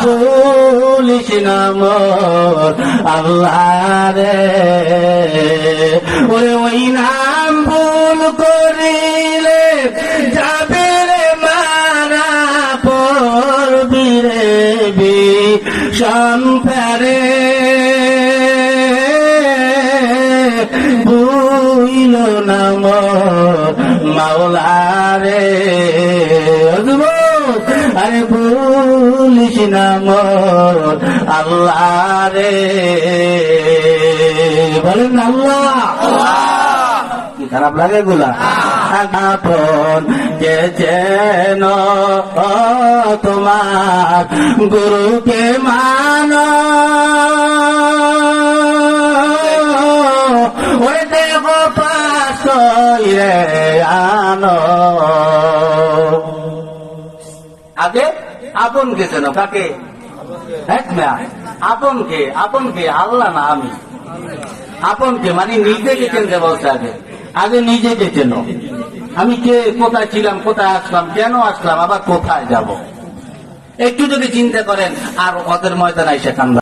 বলিস না মোর আল্লাহ রে, ওরে ওই নাম ভুল করিলে যাবে রে মারা পড়বি রে বিষম ফেরে, বুইল না মোর মাওলা রে, আরে বলিস না মোর আল্লাহ রে, বলেন আল্লাহ। কি খারাপ লাগে গুলা? আপন কে যেন তোমার গুরুকে মানো, ওরে দেব পাশ আনো। আগে আপনকে যেন, কাকে? আপনকে আল্লাহ না আমি। আপনকে মানে নিজেকে চিনতে বলছে। আগে আগে নিজেকে চেন। আমি কে, কোথায় ছিলাম, কোথায় আসলাম, কেন আসলাম, আবার কোথায় যাব, একটু যদি চিন্তা করেন আর ওদের ময়দানে এসে কান্দা।